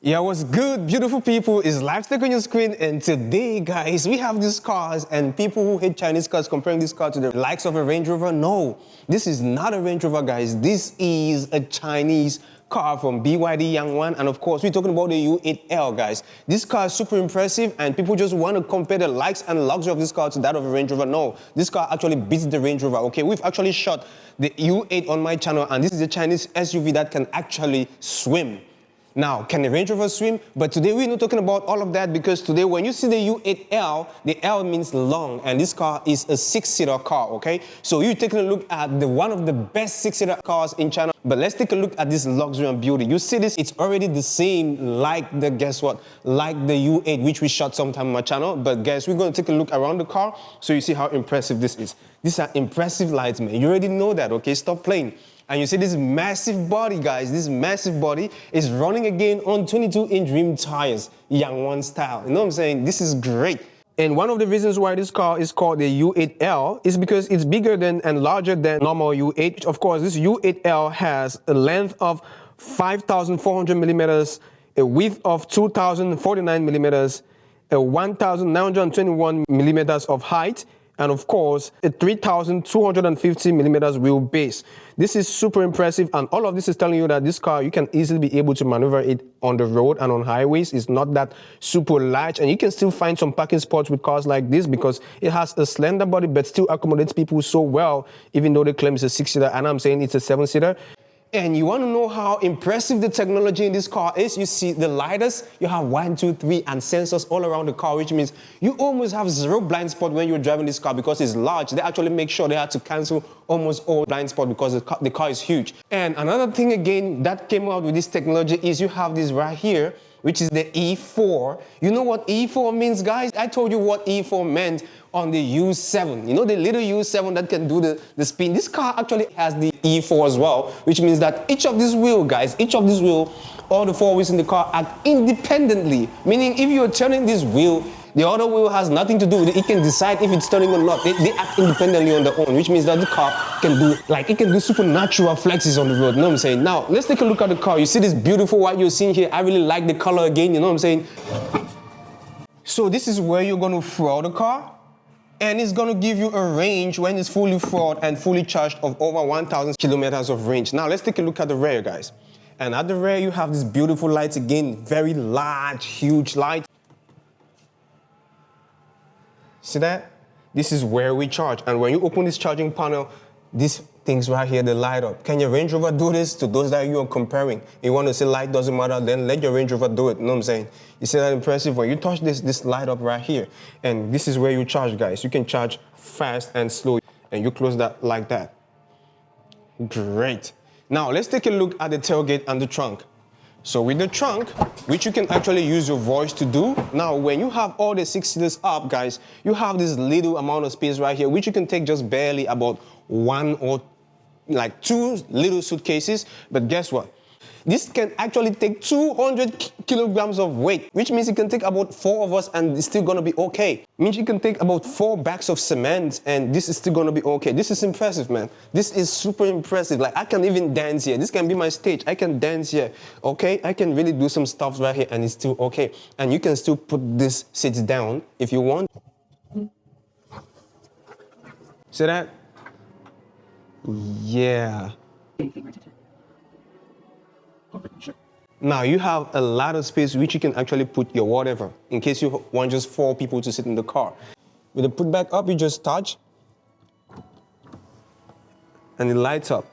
Yeah, what's good, beautiful people? It's Lifestyle on your screen, and today, guys, we have these cars, and people who hate Chinese cars comparing this car to the likes of a Range Rover. No, this is not a Range Rover, guys. This is a Chinese car from BYD YANGWANG, and of course, we're talking about the U8L, guys. This car is super impressive, and people just want to compare the likes and luxury of this car to that of a Range Rover. No, this car actually beats the Range Rover, okay? We've actually shot the U8 on my channel, and this is a Chinese SUV that can actually swim. Now, can the Range Rover swim? But today we're not talking about all of that, because today when you see the U8L, the L means long, and this car is a six-seater car, okay? So you're taking a look at one of the best six-seater cars in China. But let's take a look at this luxury and beauty. You see this, it's already the same like the, guess what? Like the U8, which we shot sometime on my channel. But guys, we're gonna take a look around the car so you see how impressive this is. These are impressive lights, man. You already know that, okay? Stop playing. And you see this massive body, guys. This massive body is running again on 22-inch rim tires, YANGWANG style. You know what I'm saying? This is great. And one of the reasons why this car is called the U8L is because it's bigger than and larger than normal U8. Of course, this U8L has a length of 5,400 millimeters, a width of 2,049 millimeters, a 1,921 millimeters of height, and of course, a 3,250 millimeters wheelbase. This is super impressive, and all of this is telling you that this car, you can easily be able to maneuver it on the road and on highways. It's not that super large, and you can still find some parking spots with cars like this because it has a slender body but still accommodates people so well, even though they claim it's a six-seater, and I'm saying it's a seven-seater. And you want to know how impressive the technology in this car is? You see the lidars, you have 1, 2, 3 and sensors all around the car, which means you almost have zero blind spot when you're driving this car because it's large. They actually make sure they had to cancel almost all blind spot because the car is huge. And another thing again that came out with this technology is you have this right here, which is the E4. You know what E4 means, guys? I told you what E4 meant on the U7. You know the little U7 that can do the spin? This car actually has the E4 as well, which means that each of these wheels, guys, each of these wheels, all the four wheels in the car act independently. Meaning if you're turning this wheel, the other wheel has nothing to do with it. It can decide if it's turning or not. They act independently on their own, which means that the car can do, like, it can do supernatural flexes on the road. You know what I'm saying? Now, let's take a look at the car. You see this beautiful white you're seeing here? I really like the color again, you know what I'm saying? So this is where you're going to fuel the car, and it's going to give you a range when it's fully fueled and fully charged of over 1,000 kilometers of range. Now, let's take a look at the rear, guys. And at the rear, you have these beautiful lights again, very large, huge lights. See that? This is where we charge. And when you open this charging panel, these things right here, they light up. Can your Range Rover do this? To those that you are comparing, you want to say light doesn't matter, then let your Range Rover do it. You know what I'm saying? You see that impressive? When you touch this light up right here, and this is where you charge, guys. You can charge fast and slow, and you close that like that. Great. Now, let's take a look at the tailgate and the trunk. So with the trunk, which you can actually use your voice to do. Now, when you have all the six seaters up, guys, you have this little amount of space right here, which you can take just barely about one or like two little suitcases. But guess what? This can actually take 200 kilograms of weight, which means it can take about 4 of us and it's still gonna be okay. Means you can take about 4 bags of cement and this is still gonna be okay. This is impressive, man. This is super impressive. Like, I can even dance here. This can be my stage. I can dance here, okay? I can really do some stuff right here and it's still okay. And you can still put this seat down if you want. See that? Yeah. Now you have a lot of space which you can actually put your whatever in case you want just 4 people to sit in the car. With the put back up, you just touch and it lights up.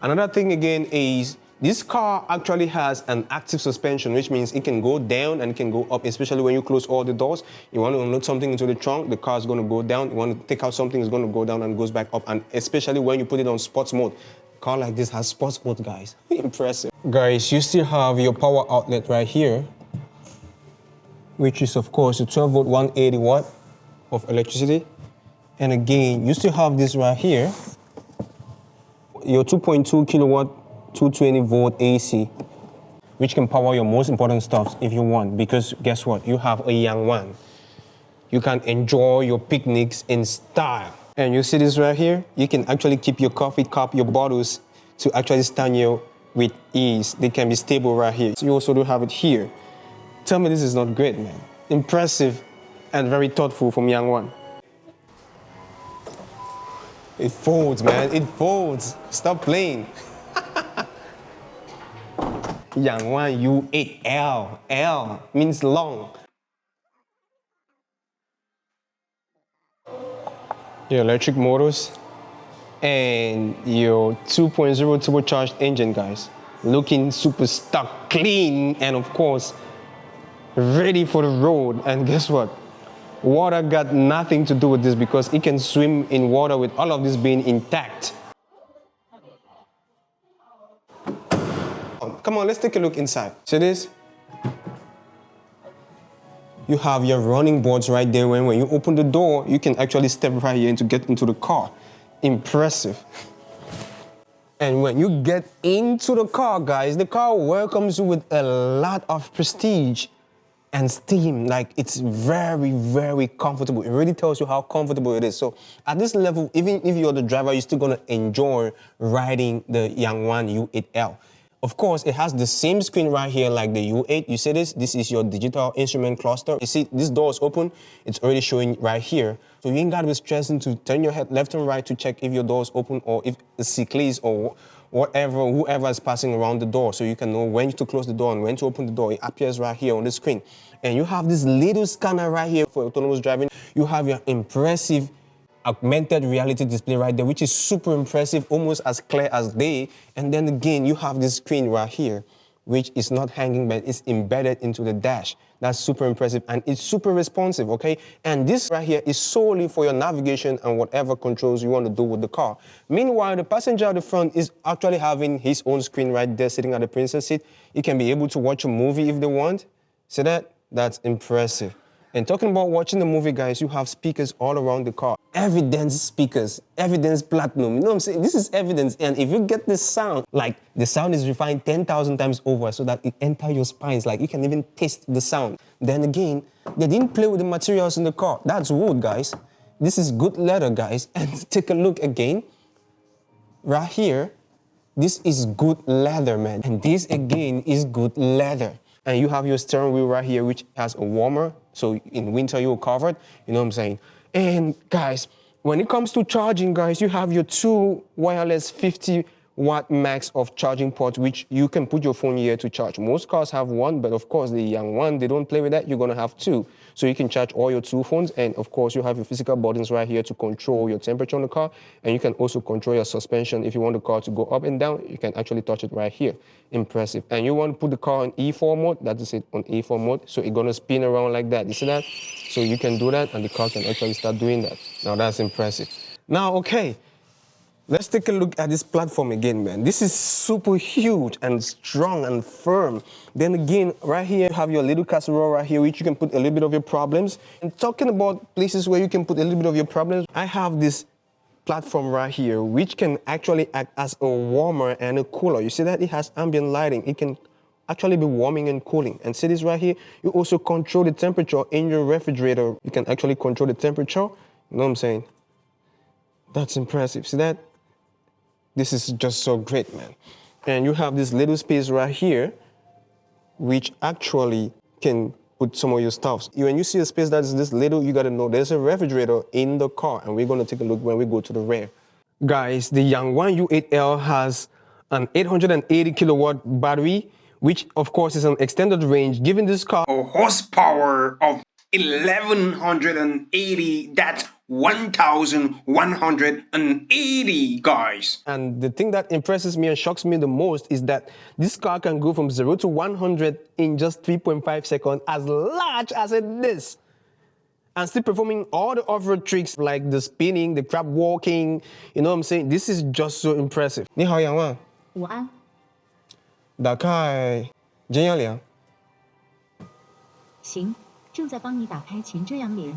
Another thing again is this car actually has an active suspension, which means it can go down and it can go up, especially when you close all the doors. You want to unload something into the trunk, the car is going to go down. You want to take out something, it's going to go down and goes back up. And especially when you put it on sports mode. A car like this has sports mode, guys. Impressive. Guys, you still have your power outlet right here, which is of course a 12 volt 180 watt of electricity. And again, you still have this right here, your 2.2 kilowatt 220 volt AC, which can power your most important stuff if you want, because guess what? You have a YANGWANG. You can enjoy your picnics in style. And you see this right here? You can actually keep your coffee cup, your bottles, to actually stand your with ease. They can be stable right here. So you also do have it here. Tell me this is not great, man. Impressive and very thoughtful from Yangwang. It folds, man. It folds. Stop playing. Yangwang U8L. L means long. Your electric motors and your 2.0 turbocharged engine, guys. Looking super stock, clean, and of course, ready for the road. And guess what? Water got nothing to do with this because it can swim in water with all of this being intact. Come on, let's take a look inside. See this? You have your running boards right there. When you open the door, you can actually step right here to get into the car. Impressive. And when you get into the car, guys, the car welcomes you with a lot of prestige and steam. Like, it's very, very comfortable. It really tells you how comfortable it is. So at this level, even if you're the driver, you're still gonna enjoy riding the Yangwang U8L. Of course, it has the same screen right here like the U8. You see this? This is your digital instrument cluster. You see, this door is open. It's already showing right here. So you ain't gotta be stressing to turn your head left and right to check if your door is open or if the cyclist or whatever, whoever is passing around the door. So you can know when to close the door and when to open the door. It appears right here on the screen. And you have this little scanner right here for autonomous driving. You have your impressive augmented reality display right there, which is super impressive, almost as clear as day. And then again, you have this screen right here, which is not hanging, but it's embedded into the dash. That's super impressive, and it's super responsive, okay? And this right here is solely for your navigation and whatever controls you want to do with the car. Meanwhile, the passenger at the front is actually having his own screen right there, sitting at the princess seat. He can be able to watch a movie if they want. See that? That's impressive. And talking about watching the movie, guys, you have speakers all around the car. Evidence speakers, evidence platinum. You know what I'm saying? This is evidence. And if you get this sound, like the sound is refined 10,000 times over so that it enters your spines. Like you can even taste the sound. Then again, they didn't play with the materials in the car. That's wood, guys. This is good leather, guys. And take a look again. Right here, this is good leather, man. And this again is good leather. And you have your steering wheel right here, which has a warmer. So in winter, you're covered. You know what I'm saying? And guys, when it comes to charging, guys, you have your two wireless 50-watt max of charging ports, which you can put your phone here to charge. Most cars have one, but of course, the Yangwang, they don't play with that. You're going to have two. So you can charge all your two phones. And of course, you have your physical buttons right here to control your temperature on the car. And you can also control your suspension. If you want the car to go up and down, you can actually touch it right here. Impressive. And you want to put the car on E4 mode, that is it, on E4 mode. So it's going to spin around like that. You see that? So you can do that and the car can actually start doing that. Now that's impressive. Now, okay, let's take a look at this platform again, man. This is super huge and strong and firm. Then again, right here, you have your little casserole right here, which you can put a little bit of your problems. And talking about places where you can put a little bit of your problems, I have this platform right here, which can actually act as a warmer and a cooler. You see that? It has ambient lighting. It can actually be warming and cooling. And see this right here? You also control the temperature in your refrigerator. You can actually control the temperature. You know what I'm saying? That's impressive. See that? This is just so great, man. And you have this little space right here, which actually can put some of your stuffs. When you see a space that is this little, you gotta know there's a refrigerator in the car, and we're gonna take a look when we go to the rear. Guys, the Yangwang U8L has an 880 kilowatt battery, which of course is an extended range, giving this car a horsepower of 1180. That's 1,180, guys. And the thing that impresses me and shocks me the most is that this car can go from 0 to 100 in just 3.5 seconds, as large as it is, and still performing all the off-road tricks like the spinning, the crab walking. You know what I'm saying? This is just so impressive. 你好，杨万。午安。大概怎样量？行，正在帮你打开前遮阳帘。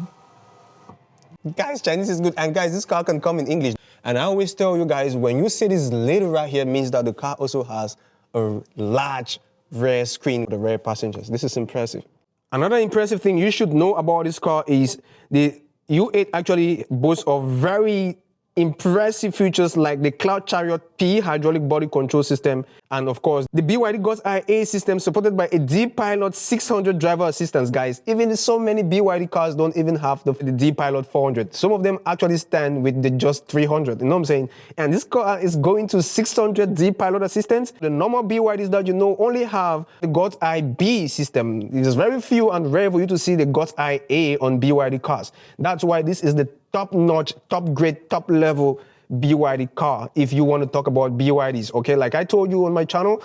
Guys, Chinese is good. And guys, this car can come in English. And I always tell you guys, when you see this little right here, means that the car also has a large rear screen for the rear passengers. This is impressive. Another impressive thing you should know about this car is the U8 actually boasts of very impressive features like the Cloud Chariot P hydraulic body control system, and of course the BYD God's Eye A system supported by a D-Pilot 600 driver assistance, guys. Even so many BYD cars don't even have the D-Pilot 400. Some of them actually stand with the just 300, you know what I'm saying? And this car is going to 600 D-Pilot assistance. The normal BYDs that you know only have the God's Eye B system. It is very few and rare for you to see the God's Eye A on BYD cars. That's why this is the top-notch, top-grade, top-level BYD car if you want to talk about BYDs, okay? Like I told you on my channel,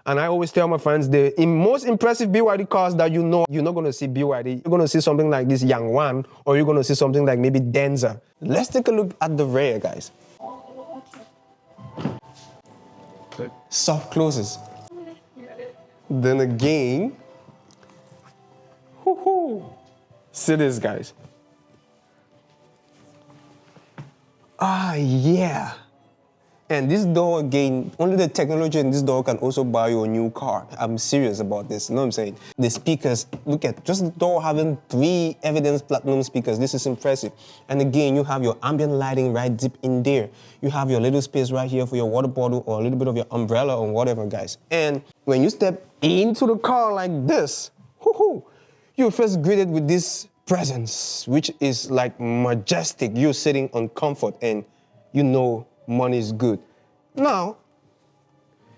and I always tell my friends, the most impressive BYD cars that you know, you're not going to see BYD. You're going to see something like this Yangwang, or you're going to see something like maybe Denza. Let's take a look at the rear, guys. Soft closes. Then again, see this, guys. Ah, yeah. And this door, again, only the technology in this door can also buy you a new car. I'm serious about this, you know what I'm saying? The speakers, look at just the door having 3 evidence platinum speakers. This is impressive. And again, you have your ambient lighting right deep in there. You have your little space right here for your water bottle or a little bit of your umbrella or whatever, guys. And when you step into the car like this, you're first greeted with this presence, which is like majestic. You're sitting on comfort and you know money is good. Now,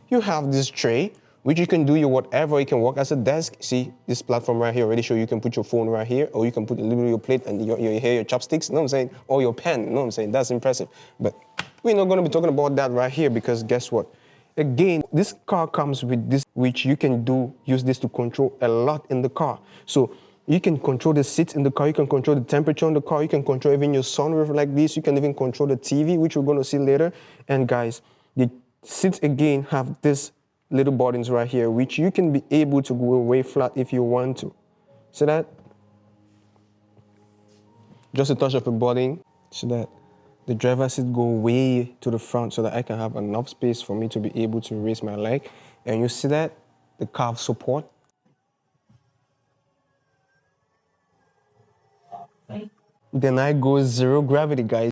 you have this tray, which you can do your whatever. You can work as a desk. See, this platform right here already show you can put your phone right here, or you can put a little bit of your plate and your chopsticks, you know what I'm saying? Or your pen, you know what I'm saying? That's impressive. But we're not gonna be talking about that right here because guess what? Again, this car comes with this, which you can use this to control a lot in the car. So you can control the seats in the car, you can control the temperature in the car, you can control even your sunroof like this, you can even control the TV, which we're going to see later. And guys, the seats again have this little buttons right here, which you can be able to go away flat if you want to. See that? Just a touch of a button. See that? The driver's seat go way to the front so that I can have enough space for me to be able to raise my leg. And you see that? The calf support. Then I go 0 gravity, guys.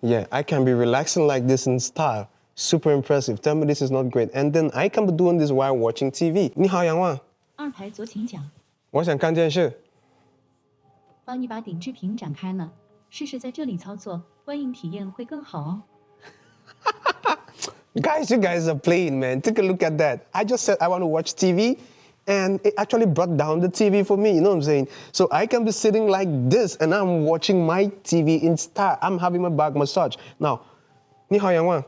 Yeah, I can be relaxing like this in style. Super impressive. Tell me this is not great. And then I can be doing this while watching TV. 你好，杨旺。2台左请讲。我想看电视。帮你把顶置屏展开了，试试在这里操作，观影体验会更好哦。Guys, you guys are playing, man. Take a look at that. I just said I want to watch TV. And it actually brought down the TV for me, you know what I'm saying? So I can be sitting like this and I'm watching my TV in style. I'm having my back massage. Now, 你好，杨旺。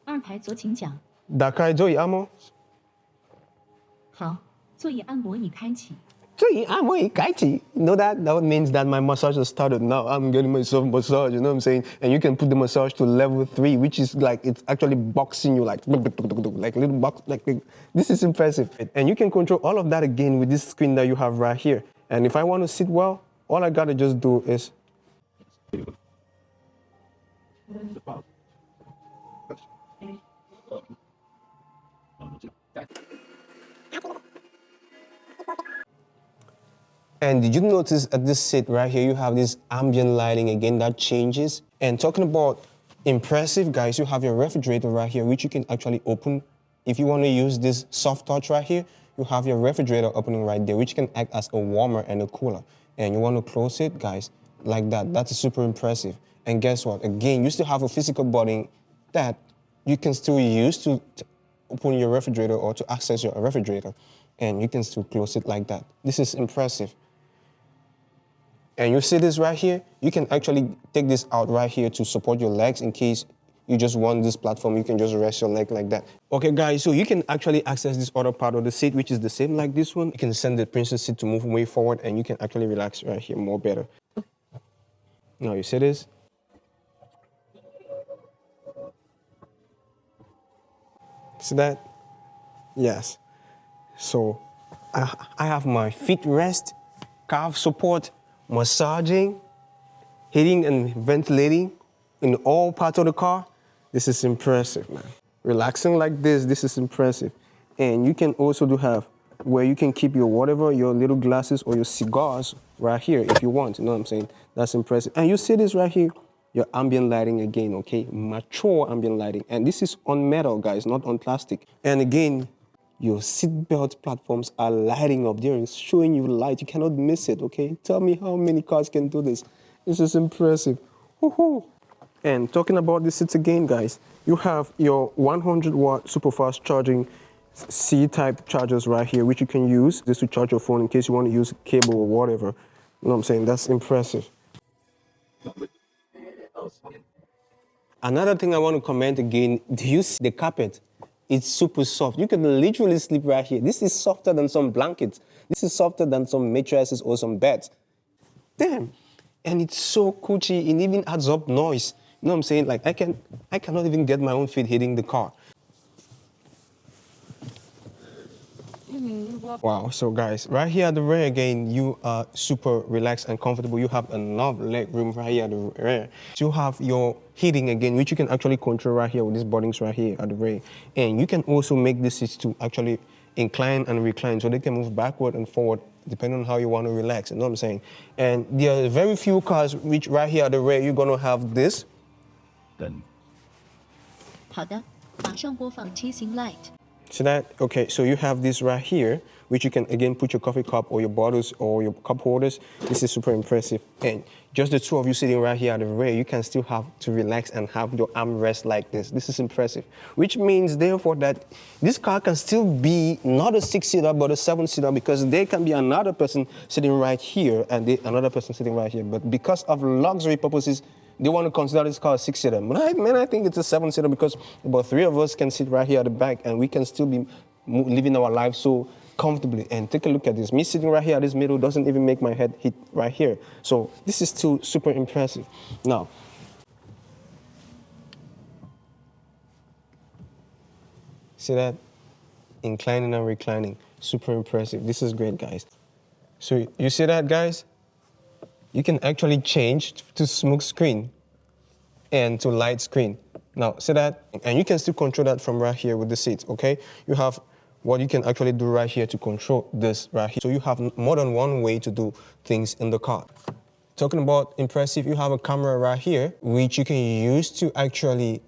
2台左请讲。打开座椅按摩。好，座椅按摩已开启。座椅按摩已开启。You know that? That means that my massage has started now. I'm getting myself massage, you know what I'm saying? And you can put the massage to level 3, which is like, it's actually boxing you like little box, like this is impressive. And you can control all of that again with this screen that you have right here. And if I want to sit well, all I gotta just do is And did you notice at this seat right here, you have this ambient lighting again that changes? And talking about impressive, guys, you have your refrigerator right here, which you can actually open. If you want to use this soft touch right here, you have your refrigerator opening right there, which can act as a warmer and a cooler. And you want to close it, guys, like that. That's super impressive. And guess what? Again, you still have a physical button that you can still use to open your refrigerator or to access your refrigerator. And you can still close it like that. This is impressive. And you see this right here? You can actually take this out right here to support your legs in case you just want this platform. You can just rest your leg like that. Okay, guys, so you can actually access this other part of the seat, which is the same like this one. You can send the princess seat to move way forward, and you can actually relax right here more better. Now, you see this? See that? Yes. So I have my feet rest, calf support, massaging, heating and ventilating in all parts of the car. This is impressive, man. Relaxing like this is impressive. And you can also have where you can keep your whatever, your little glasses or your cigars right here if you want, you know what I'm saying? That's impressive. And you see this right here, your ambient lighting again, okay? Mature ambient lighting. And this is on metal, guys, not on plastic. And again, your seatbelt platforms are lighting up. They're showing you light. You cannot miss it, okay? Tell me how many cars can do this. This is impressive. Woohoo! And talking about the seats again, guys, you have your 100-watt super fast charging C-type chargers right here, which you can use just to charge your phone in case you want to use cable or whatever. You know what I'm saying? That's impressive. Another thing I want to comment again, do you see the carpet? It's super soft. You can literally sleep right here. This is softer than some blankets. This is softer than some mattresses or some beds. Damn. And it's so cushy. It even adds up noise. You know what I'm saying? Like I cannot even get my own feet hitting the car. Wow, so guys, right here at the rear again, you are super relaxed and comfortable. You have enough leg room right here at the rear. You have your heating again, which you can actually control right here with these buttons right here at the rear. And you can also make the seats to actually incline and recline so they can move backward and forward depending on how you want to relax, you know what I'm saying? And there are very few cars which right here at the rear, you're gonna have this. 好的，马上播放梯形 light。 See that? Okay, so you have this right here, which you can again put your coffee cup or your bottles or your cup holders. This is super impressive. And just the two of you sitting right here at the rear, you can still have to relax and have your armrest like this. This is impressive. Which means therefore that this car can still be not a 6-seater but a 7-seater because there can be another person sitting right here and another person sitting right here. But because of luxury purposes, they want to consider this car a 6-seater. Man, I think it's a 7-seater because about 3 of us can sit right here at the back and we can still be living our lives so comfortably. And take a look at this. Me sitting right here at this middle doesn't even make my head hit right here. So this is still super impressive. Now, see that? Inclining and reclining. Super impressive. This is great, guys. So you see that, guys? You can actually change to smooth screen and to light screen. Now, see that? And you can still control that from right here with the seats, okay? You have what you can actually do right here to control this right here. So you have more than one way to do things in the car. Talking about impressive, you have a camera right here, which you can use to actually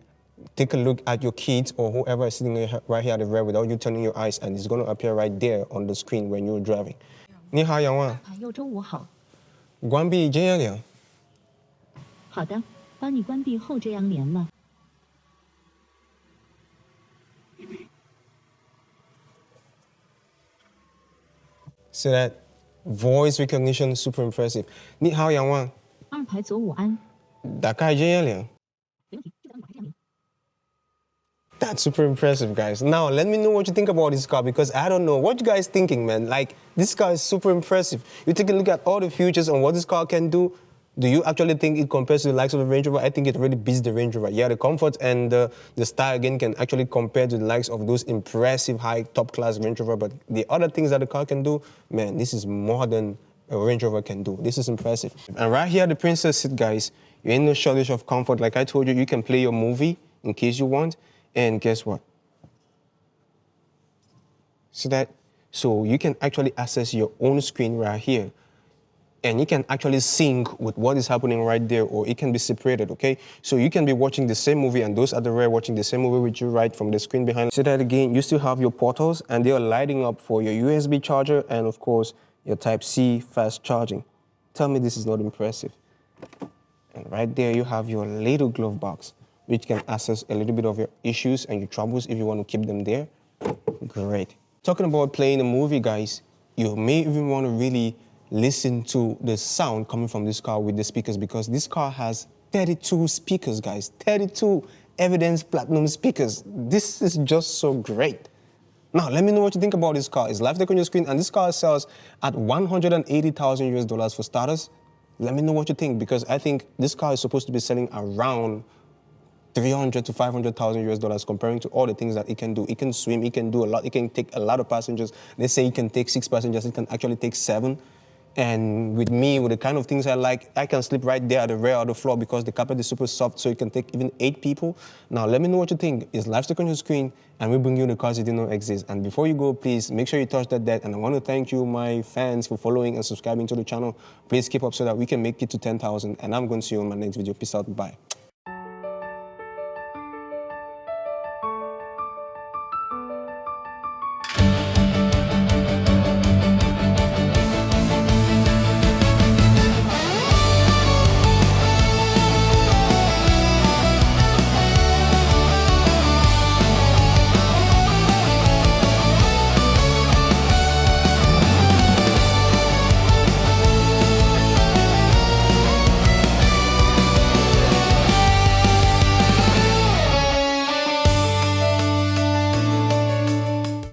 take a look at your kids or whoever is sitting right here at the rear without you turning your eyes, and it's going to appear right there on the screen when you're driving. 你好，杨万。右中午好。关闭这样连。好的，帮你关闭后这样连了。See that? Voice recognition super impressive. 你好，杨万。二排左午安。打开这样连。没问题，就咱们打开这样连。 That's super impressive, guys. Now, let me know what you think about this car because I don't know. What you guys thinking, man? Like, this car is super impressive. You take a look at all the features and what this car can do. Do you actually think it compares to the likes of the Range Rover? I think it really beats the Range Rover. Yeah, the comfort and the style, again, can actually compare to the likes of those impressive, high, top-class Range Rover. But the other things that the car can do, man, this is more than a Range Rover can do. This is impressive. And right here, the Princess seat, guys, you're in no shortage of comfort. Like I told you, you can play your movie in case you want. And guess what? See that? So you can actually access your own screen right here. And you can actually sync with what is happening right there, or it can be separated, okay? So you can be watching the same movie and those at the rear watching the same movie with you right from the screen behind. See that again? You still have your portals and they are lighting up for your USB charger and of course your Type-C fast charging. Tell me this is not impressive. And right there you have your little glove box, which can access a little bit of your issues and your troubles if you want to keep them there. Great. Talking about playing a movie, guys, you may even want to really listen to the sound coming from this car with the speakers because this car has 32 speakers, guys. 32 evidence platinum speakers. This is just so great. Now, let me know what you think about this car. It's live tech on your screen, and this car sells at 180,000 US dollars for starters. Let me know what you think because I think this car is supposed to be selling around 300 to 500,000 US dollars comparing to all the things that it can do. It can swim, it can do a lot, it can take a lot of passengers. They say it can take 6 passengers, it can actually take 7. And with me, with the kind of things I like, I can sleep right there at the rear of the floor because the carpet is super soft, so it can take even 8 people. Now, let me know what you think. Is livestock on your screen? And we bring you the cars you didn't know exist. And before you go, please make sure you touch that deck. And I want to thank you, my fans, for following and subscribing to the channel. Please keep up so that we can make it to 10,000. And I'm going to see you on my next video. Peace out. Bye.